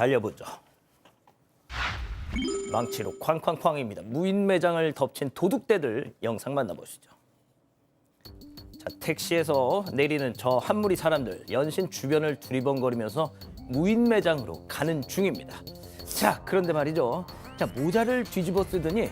달려보죠. 망치로 쾅쾅쾅입니다. 무인 매장을 덮친 도둑대들 영상 만나보시죠. 자, 택시에서 내리는 저 한 무리 사람들 연신 주변을 두리번거리면서 무인 매장으로 가는 중입니다. 자, 그런데 말이죠. 자, 모자를 뒤집어 쓰더니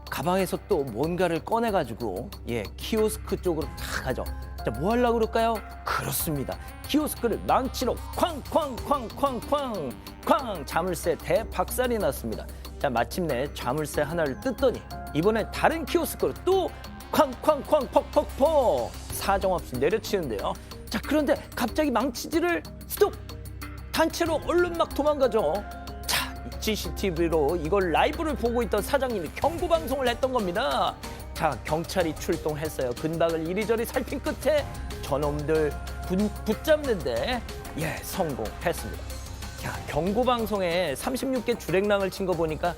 가방에서 또 뭔가를 꺼내가지고 키오스크 쪽으로 탁 가죠. 자, 뭐 하려고 그럴까요? 그렇습니다. 키오스크를 망치로 쾅쾅쾅쾅쾅 자물쇠 대박살이 났습니다. 자, 마침내 자물쇠 하나를 뜯더니 이번엔 다른 키오스크로 또 쾅쾅쾅 퍽퍽퍽 사정없이 내려치는데요. 자, 그런데 갑자기 망치질을 스톱! 단체로 얼른 막 도망가죠. 자, CCTV로 이걸 라이브를 보고 있던 사장님이 경고 방송을 했던 겁니다. 자, 경찰이 출동했어요. 근방을 이리저리 살핀 끝에 저놈들 붙잡는데 성공했습니다. 자, 경고 방송에 36개 줄행랑을 친 거 보니까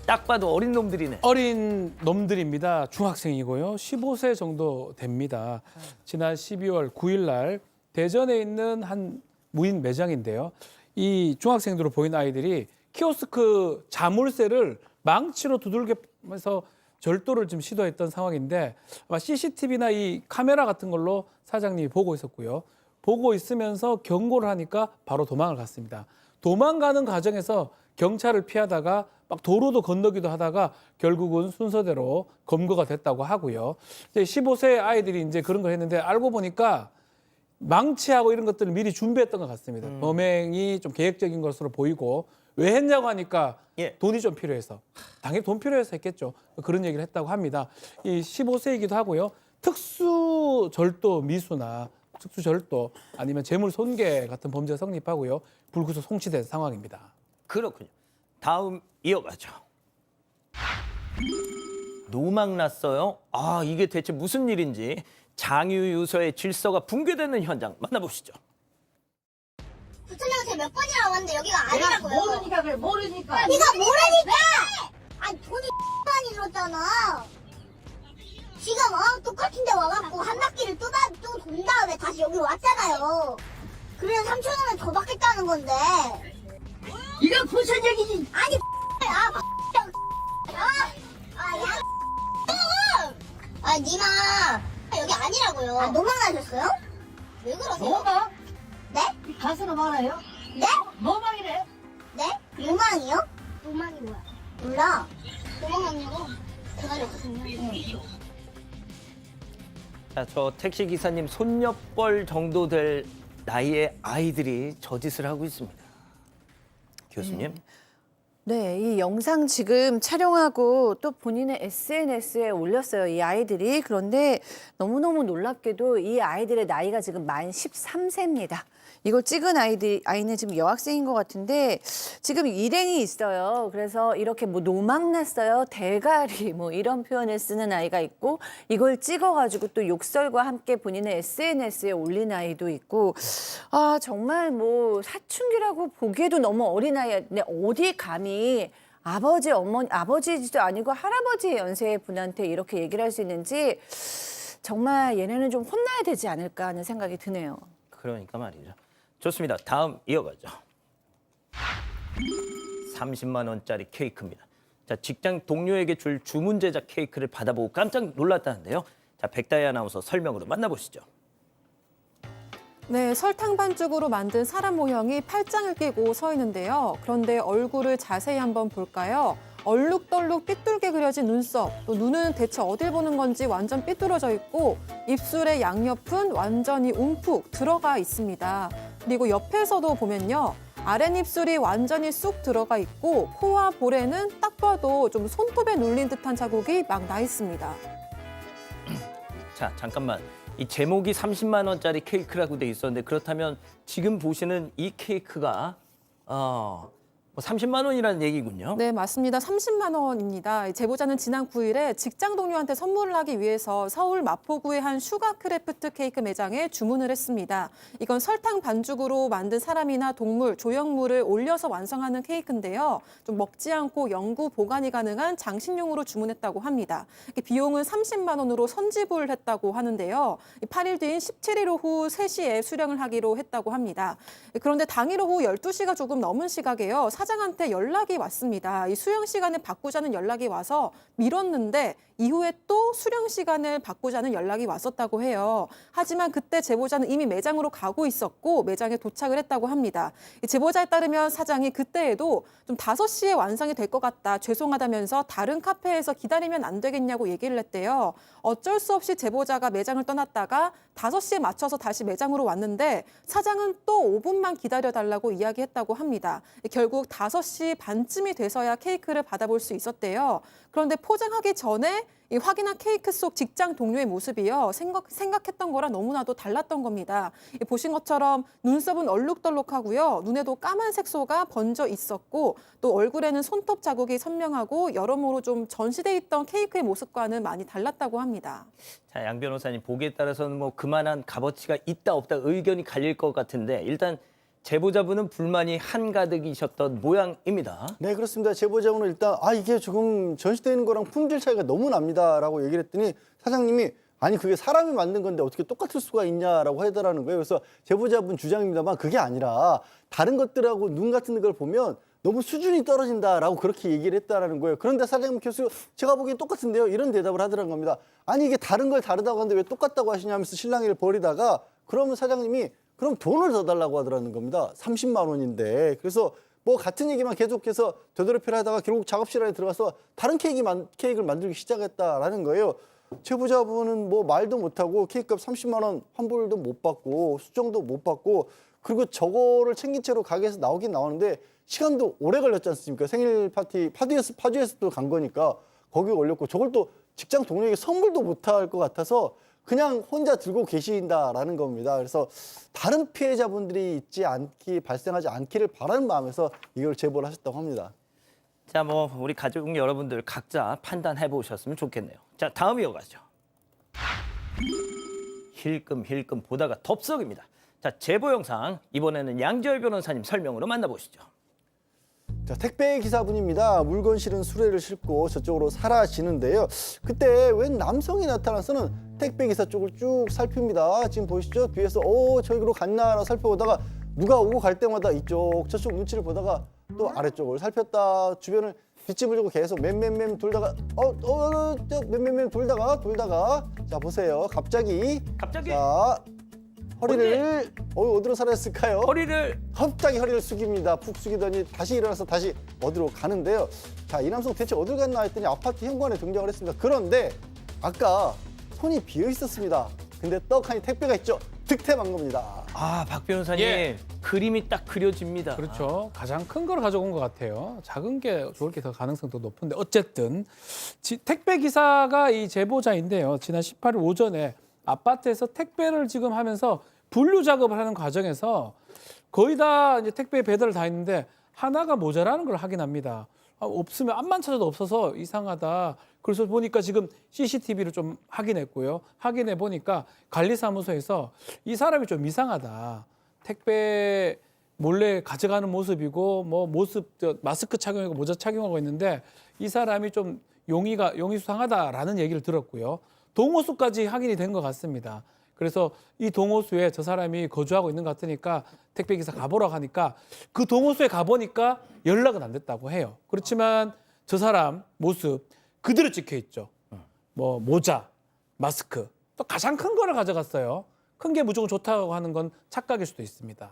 딱 봐도 어린 놈들이네. 어린 놈들입니다. 중학생이고요. 15세 정도 됩니다. 지난 12월 9일 날 대전에 있는 한 무인 매장인데요. 이 중학생들로 보인 아이들이 키오스크 자물쇠를 망치로 두들겨면서 절도를 좀 시도했던 상황인데 아마 CCTV나 이 카메라 같은 걸로 사장님이 보고 있었고요. 보고 있으면서 경고를 하니까 바로 도망을 갔습니다. 도망가는 과정에서 경찰을 피하다가 막 도로도 건너기도 하다가 결국은 순서대로 검거가 됐다고 하고요. 이제 15세 아이들이 이제 그런 걸 했는데 알고 보니까 망치하고 이런 것들을 미리 준비했던 것 같습니다. 범행이 좀 계획적인 것으로 보이고 왜 했냐고 하니까 돈이 좀 필요해서 당연히 돈 필요해서 했겠죠. 그런 얘기를 했다고 합니다. 이 15세이기도 하고요. 특수절도 미수나 특수절도 아니면 재물손괴 같은 범죄가 성립하고요. 불구속 송치된 상황입니다. 그렇군요. 다음 이어가죠. 노막 났어요. 아, 이게 대체 무슨 일인지 장유유서의 질서가 붕괴되는 현장 만나보시죠. 부천역에서 몇 번이나 왔는데 여기가 아니라고요. 모르니까 그래, 모르니까. 네가 모르니까! 아니 돈이 많이 들었잖아. 지금 똑같은 데 와갖고 한 바퀴를 또 돈 다음에 다시 여기로 왔잖아요. 그래서 3,000원을 더 받겠다는 건데. 이건 무슨 얘기지? 아니 니마 여기 아니라고요. 노망 나셨어요? 왜 그러세요? 노망? 네? 가수는 많아요? 네? 노망이래. 네? 노망이요? 노망이 뭐야? 몰라. 노망이냐고? 대가리 없거든요. 자, 저 택시 기사님 손녀뻘 정도 될 나이의 아이들이 저 짓을 하고 있습니다. 교수님. 네, 이 영상 지금 촬영하고 또 본인의 SNS에 올렸어요, 이 아이들이. 그런데 너무너무 놀랍게도 이 아이들의 나이가 지금 만 13세입니다. 이걸 찍은 아이는 지금 여학생인 것 같은데 지금 일행이 있어요. 그래서 이렇게 뭐 노망 났어요, 대가리 뭐 이런 표현을 쓰는 아이가 있고 이걸 찍어가지고 또 욕설과 함께 본인의 SNS에 올린 아이도 있고 아 정말 뭐 사춘기라고 보기에도 너무 어린 아이인데 어디 감히 아버지, 어머니, 아버지도 아니고 할아버지의 연세의 분한테 이렇게 얘기를 할 수 있는지 정말 얘네는 좀 혼나야 되지 않을까 하는 생각이 드네요. 그러니까 말이죠. 좋습니다. 다음 이어가죠. 30만 원짜리 케이크입니다. 자, 직장 동료에게 줄 주문 제작 케이크를 받아보고 깜짝 놀랐다는데요. 자, 백다희 아나운서 설명으로 만나보시죠. 네, 설탕 반죽으로 만든 사람 모형이 팔짱을 끼고 서 있는데요. 그런데 얼굴을 자세히 한번 볼까요? 얼룩덜룩 삐뚤게 그려진 눈썹, 또 눈은 대체 어딜 보는 건지 완전 삐뚤어져 있고 입술의 양옆은 완전히 움푹 들어가 있습니다. 그리고 옆에서도 보면요. 아랫입술이 완전히 쑥 들어가 있고 코와 볼에는 딱 봐도 좀 손톱에 눌린 듯한 자국이 막 나 있습니다. 자, 잠깐만. 이 제목이 30만 원짜리 케이크라고 돼 있었는데 그렇다면 지금 보시는 이 케이크가 30만 원이라는 얘기군요. 네, 맞습니다. 30만 원입니다. 제보자는 지난 9일에 직장 동료한테 선물을 하기 위해서 서울 마포구의 한 슈가 크래프트 케이크 매장에 주문을 했습니다. 이건 설탕 반죽으로 만든 사람이나 동물, 조형물을 올려서 완성하는 케이크인데요. 좀 먹지 않고 영구 보관이 가능한 장식용으로 주문했다고 합니다. 비용은 30만 원으로 선지불 했다고 하는데요. 8일 뒤인 17일 오후 3시에 수령을 하기로 했다고 합니다. 그런데 당일 오후 12시가 조금 넘은 시각에요. 사장한테 연락이 왔습니다. 이 수령 시간을 바꾸자는 연락이 와서 미뤘는데 이후에 또 수령 시간을 바꾸자는 연락이 왔었다고 해요. 하지만 그때 제보자는 이미 매장으로 가고 있었고 매장에 도착을 했다고 합니다. 이 제보자에 따르면 사장이 그때에도 좀 5시에 완성이 될 것 같다. 죄송하다면서 다른 카페에서 기다리면 안 되겠냐고 얘기를 했대요. 어쩔 수 없이 제보자가 매장을 떠났다가 5시에 맞춰서 다시 매장으로 왔는데 사장은 또 5분만 기다려달라고 이야기했다고 합니다. 결국 5시 반쯤이 돼서야 케이크를 받아볼 수 있었대요. 그런데 포장하기 전에 이 확인한 케이크 속 직장 동료의 모습이요. 생각했던 거랑 너무나도 달랐던 겁니다. 보신 것처럼 눈썹은 얼룩덜룩하고요. 눈에도 까만 색소가 번져 있었고 또 얼굴에는 손톱 자국이 선명하고 여러모로 좀 전시돼 있던 케이크의 모습과는 많이 달랐다고 합니다. 자, 양 변호사님 보기에 따라서는 뭐 그만한 값어치가 있다 없다 의견이 갈릴 것 같은데 일단 제보자분은 불만이 한가득이셨던 모양입니다. 네, 그렇습니다. 제보자분은 일단 이게 지금 전시되어 있는 거랑 품질 차이가 너무 납니다라고 얘기를 했더니 사장님이 아니 그게 사람이 만든 건데 어떻게 똑같을 수가 있냐라고 하더라는 거예요. 그래서 제보자분 주장입니다만 그게 아니라 다른 것들하고 눈 같은 걸 보면 너무 수준이 떨어진다라고 그렇게 얘기를 했다라는 거예요. 그런데 사장님께서 제가 보기엔 똑같은데요. 이런 대답을 하더라는 겁니다. 아니 이게 다른 걸 다르다고 하는데 왜 똑같다고 하시냐면서 실랑이를 벌이다가 그러면 사장님이 그럼 돈을 더 달라고 하더라는 겁니다. 30만 원인데. 그래서 뭐 같은 얘기만 계속해서 되돌이표를 하다가 결국 작업실 안에 들어가서 다른 케이크를 만들기 시작했다라는 거예요. 제보자분은 뭐 말도 못하고 케이크값 30만 원 환불도 못 받고 수정도 못 받고 그리고 저거를 챙긴 채로 가게에서 나오긴 나오는데 시간도 오래 걸렸지 않습니까? 생일 파티 파주에서 또 간 거니까 거기에 올렸고 저걸 또 직장 동료에게 선물도 못 할 것 같아서 그냥 혼자 들고 계신다라는 겁니다. 그래서 다른 피해자분들이 발생하지 않기를 바라는 마음에서 이걸 제보를 하셨다고 합니다. 자, 뭐 우리 가족 여러분들 각자 판단해 보셨으면 좋겠네요. 자, 다음 이어가죠. 힐끔 보다가 덥석입니다. 자, 제보 영상 이번에는 양지열 변호사님 설명으로 만나보시죠. 자, 택배 기사분입니다. 물건 실은 수레를 싣고 저쪽으로 사라지는데요. 그때 웬 남성이 나타나서는 택배 기사 쪽을 쭉 살핍니다. 지금 보시죠? 뒤에서 저기로 갔나라고 살펴보다가 누가 오고 갈 때마다 저쪽 눈치를 보다가 또 아래쪽을 살폈다. 주변을 뒷짐을 주고 계속 맴 돌다가 맴 돌다가 자 보세요. 갑자기 자 허리를 어디로 사라졌을까요? 갑자기 허리를 숙입니다. 푹 숙이더니 다시 일어나서 다시 어디로 가는데요. 자, 이 남성 대체 어디로 갔나 했더니 아파트 현관에 등장을 했습니다. 그런데 아까 손이 비어 있었습니다. 근데 떡하니 택배가 있죠. 득템한 겁니다. 아, 박 변호사님 예. 그림이 딱 그려집니다. 그렇죠. 가장 큰 걸 가져온 것 같아요. 작은 게 좋을 게 더 가능성도 높은데 어쨌든 택배 기사가 이 제보자인데요. 지난 18일 오전에 아파트에서 택배를 지금 하면서 분류 작업을 하는 과정에서 거의 다 이제 택배 배달을 다 했는데 하나가 모자라는 걸 확인합니다. 없으면 앞만 찾아도 없어서 이상하다. 그래서 보니까 지금 CCTV를 좀 확인했고요. 확인해 보니까 관리사무소에서 이 사람이 좀 이상하다. 택배 몰래 가져가는 모습이고 마스크 착용하고 모자 착용하고 있는데 이 사람이 좀 용의수상하다라는 얘기를 들었고요. 동호수까지 확인이 된 것 같습니다. 그래서 이 동호수에 저 사람이 거주하고 있는 것 같으니까 택배기사 가보라고 하니까 그 동호수에 가보니까 연락은 안 됐다고 해요. 그렇지만 저 사람 모습 그대로 찍혀 있죠. 뭐 모자, 마스크, 또 가장 큰 거를 가져갔어요. 큰 게 무조건 좋다고 하는 건 착각일 수도 있습니다.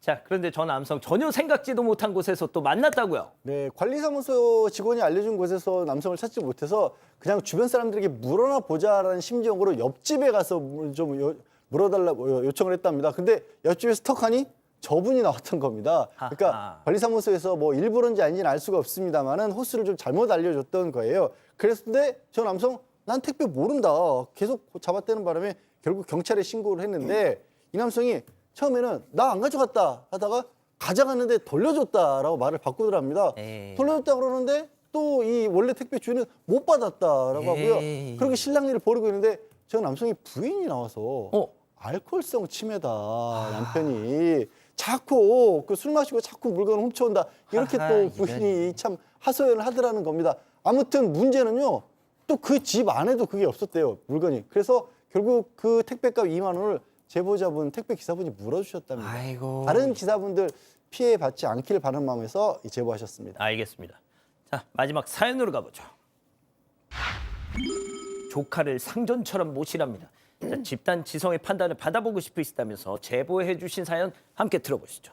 자, 그런데 저 남성 전혀 생각지도 못한 곳에서 또 만났다고요. 네, 관리사무소 직원이 알려준 곳에서 남성을 찾지 못해서 그냥 주변 사람들에게 물어나 보자라는 심정으로 옆집에 가서 좀 물어달라고 요청을 했답니다. 근데 옆집에 스톡하니 저분이 나왔던 겁니다. 그러니까 아하. 관리사무소에서 뭐 일부러인지 아닌지는 알 수가 없습니다만은 호수를 좀 잘못 알려줬던 거예요. 그랬는데 저 남성 난 택배 모른다. 계속 잡았다는 바람에 결국 경찰에 신고를 했는데 이 남성이 처음에는 나 안 가져갔다 하다가 가져갔는데 돌려줬다라고 말을 바꾸더랍니다. 에이. 돌려줬다 그러는데 또 이 원래 택배 주인은 못 받았다라고 하고요. 에이. 그렇게 실랑이를 벌이고 있는데 저 남성이 부인이 나와서 어. 알코올성 치매다 남편이 자꾸 그 술 마시고 자꾸 물건을 훔쳐온다 이렇게 하하, 또 부인이 참 하소연을 하더라는 겁니다. 아무튼 문제는요. 또 그 집 안에도 그게 없었대요. 물건이. 그래서 결국 그 택배값 2만 원을 제보자분 택배 기사분이 물어주셨답니다. 아이고. 다른 기사분들 피해 받지 않기를 바라는 마음에서 제보하셨습니다. 알겠습니다. 자, 마지막 사연으로 가보죠. 조카를 상전처럼 모시랍니다. 자, 집단 지성의 판단을 받아보고 싶으시다면서 제보해 주신 사연 함께 들어보시죠.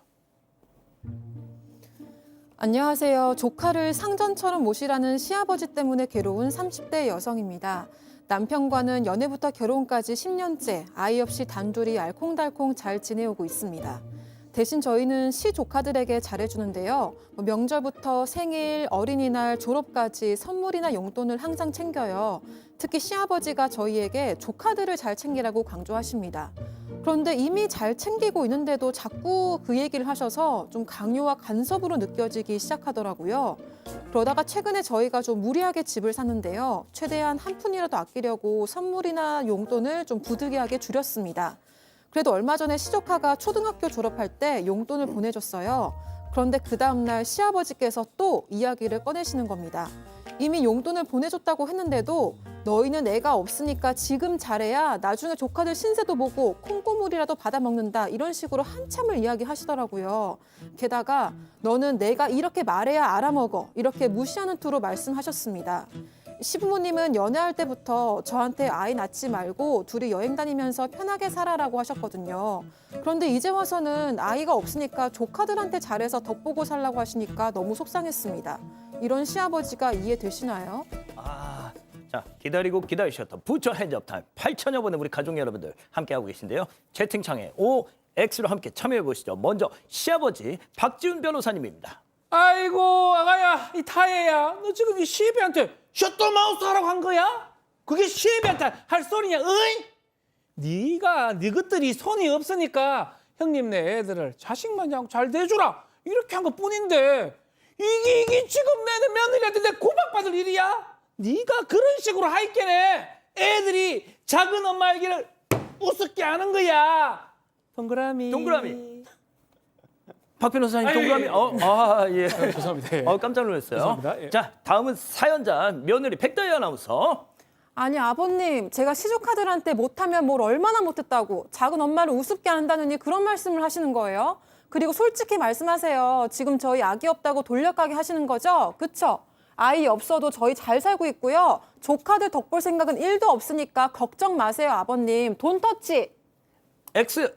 안녕하세요. 조카를 상전처럼 모시라는 시아버지 때문에 괴로운 30대 여성입니다. 남편과는 연애부터 결혼까지 10년째 아이 없이 단둘이 알콩달콩 잘 지내오고 있습니다. 대신 저희는 시조카들에게 잘해주는데요. 명절부터 생일, 어린이날, 졸업까지 선물이나 용돈을 항상 챙겨요. 특히 시아버지가 저희에게 조카들을 잘 챙기라고 강조하십니다. 그런데 이미 잘 챙기고 있는데도 자꾸 그 얘기를 하셔서 좀 강요와 간섭으로 느껴지기 시작하더라고요. 그러다가 최근에 저희가 좀 무리하게 집을 샀는데요. 최대한 한 푼이라도 아끼려고 선물이나 용돈을 좀 부득이하게 줄였습니다. 그래도 얼마 전에 시조카가 초등학교 졸업할 때 용돈을 보내줬어요. 그런데 그 다음날 시아버지께서 또 이야기를 꺼내시는 겁니다. 이미 용돈을 보내줬다고 했는데도 너희는 애가 없으니까 지금 잘해야 나중에 조카들 신세도 보고 콩고물이라도 받아먹는다 이런 식으로 한참을 이야기하시더라고요. 게다가 너는 내가 이렇게 말해야 알아먹어 이렇게 무시하는 투로 말씀하셨습니다. 시부모님은 연애할 때부터 저한테 아이 낳지 말고 둘이 여행 다니면서 편하게 살아라고 하셨거든요. 그런데 이제 와서는 아이가 없으니까 조카들한테 잘해서 덕보고 살라고 하시니까 너무 속상했습니다. 이런 시아버지가 이해되시나요? 아, 자, 기다리고 기다리셨던 부처 핸즈업 타임 8천여 분의 우리 가족 여러분들 함께하고 계신데요. 채팅창에 OX로 함께 참여해 보시죠. 먼저 시아버지 박지훈 변호사님입니다. 아이고 아가야 이 타예야 너 지금 이 시애비한테 셔터마우스 하라고 한 거야? 그게 시애비한테 할 소리냐 어이? 네가 네 것들이 손이 없으니까 형님네 애들을 자식 마냥 잘 대주라 이렇게 한 것뿐인데 이게 지금 내 며느리한테 내 고박받을 일이야? 네가 그런 식으로 하있게네 애들이 작은 엄마 얘기를 우습게 하는 거야. 동그라미 박 변호사님 아유, 동그라미. 예. 예. 죄송합니다. 예. 깜짝 놀랐어요. 죄송합니다. 예. 자, 다음은 사연자 며느리 백다희 아나운서. 아니 아버님 제가 시조카들한테 못하면 뭘 얼마나 못했다고 작은 엄마를 우습게 한다느니 그런 말씀을 하시는 거예요? 그리고 솔직히 말씀하세요. 지금 저희 아기 없다고 돌려가게 하시는 거죠? 그쵸? 아이 없어도 저희 잘 살고 있고요. 조카들 덕볼 생각은 1도 없으니까 걱정 마세요 아버님. 돈터치. X.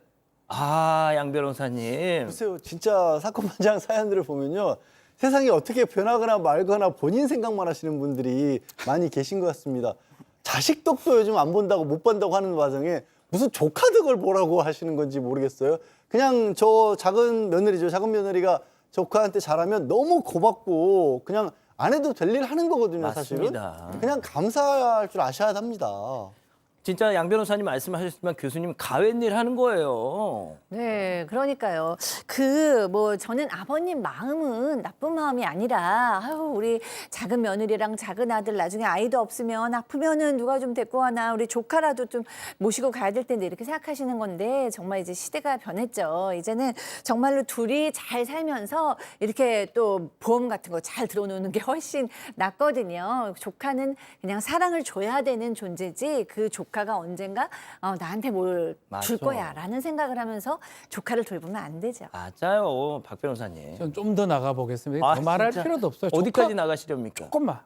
양 변호사님. 글쎄요, 진짜 사건 반장 사연들을 보면요. 세상이 어떻게 변하거나 말거나 본인 생각만 하시는 분들이 많이 계신 것 같습니다. 자식 덕도 요즘 안 본다고 못 본다고 하는 과정에 무슨 조카 덕을 보라고 하시는 건지 모르겠어요. 그냥 저 작은 며느리죠. 작은 며느리가 조카한테 잘하면 너무 고맙고 그냥 안 해도 될 일 하는 거거든요, 맞습니다. 사실은. 그냥 감사할 줄 아셔야 합니다. 진짜 양 변호사님 말씀하셨지만 교수님 가웬일 하는 거예요. 네, 그러니까요. 저는 아버님 마음은 나쁜 마음이 아니라, 우리 작은 며느리랑 작은 아들 나중에 아이도 없으면 아프면은 누가 좀 데리고 와나, 우리 조카라도 좀 모시고 가야 될 텐데 이렇게 생각하시는 건데, 정말 이제 시대가 변했죠. 이제는 정말로 둘이 잘 살면서 이렇게 또 보험 같은 거 잘 들어놓는 게 훨씬 낫거든요. 조카는 그냥 사랑을 줘야 되는 존재지, 그 조카가 언젠가 나한테 뭘 줄 맞아. 거야 라는 생각을 하면서 조카를 돌보면 안 되죠. 맞아요, 박 변호사님. 전 좀 더 나가 보겠습니다. 아, 더 말할 진짜? 필요도 없어요. 어디까지 조카 나가시렵니까? 조금만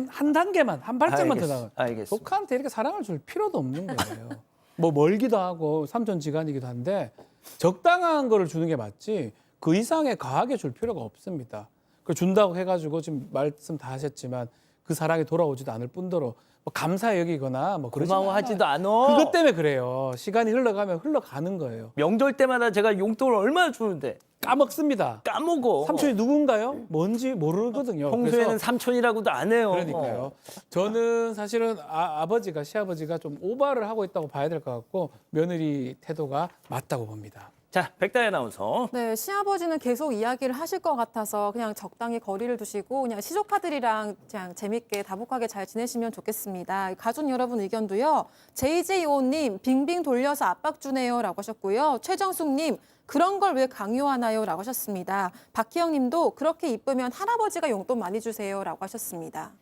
한 단계만 한 발짝만 더 나가. 알겠습니다. 조카한테 이렇게 사랑을 줄 필요도 없는 거예요. 뭐 멀기도 하고 삼촌지간이기도 한데 적당한 거를 주는 게 맞지 그 이상의 과하게 줄 필요가 없습니다. 그 준다고 해가지고 지금 말씀 다 하셨지만 그 사랑이 돌아오지도 않을 뿐더러 뭐 감사히 여기거나 뭐 그러지 고마워하지도 않아요. 않아. 그것 때문에 그래요. 시간이 흘러가면 흘러가는 거예요. 명절 때마다 제가 용돈을 얼마나 주는데 까먹습니다. 까먹어. 삼촌이 누군가요? 뭔지 모르거든요. 평소에는 그래서 삼촌이라고도 안 해요. 그러니까요. 저는 사실은 아버지가 시아버지가 좀 오바를 하고 있다고 봐야 될 것 같고 며느리 태도가 맞다고 봅니다. 자, 백다혜 아나운서. 네, 시아버지는 계속 이야기를 하실 것 같아서 그냥 적당히 거리를 두시고 그냥 시조카들이랑 그냥 재밌게 다복하게 잘 지내시면 좋겠습니다. 가족 여러분 의견도요. JJ5님 빙빙 돌려서 압박 주네요 라고 하셨고요. 최정숙님 그런 걸 왜 강요하나요 라고 하셨습니다. 박희영 님도 그렇게 이쁘면 할아버지가 용돈 많이 주세요 라고 하셨습니다.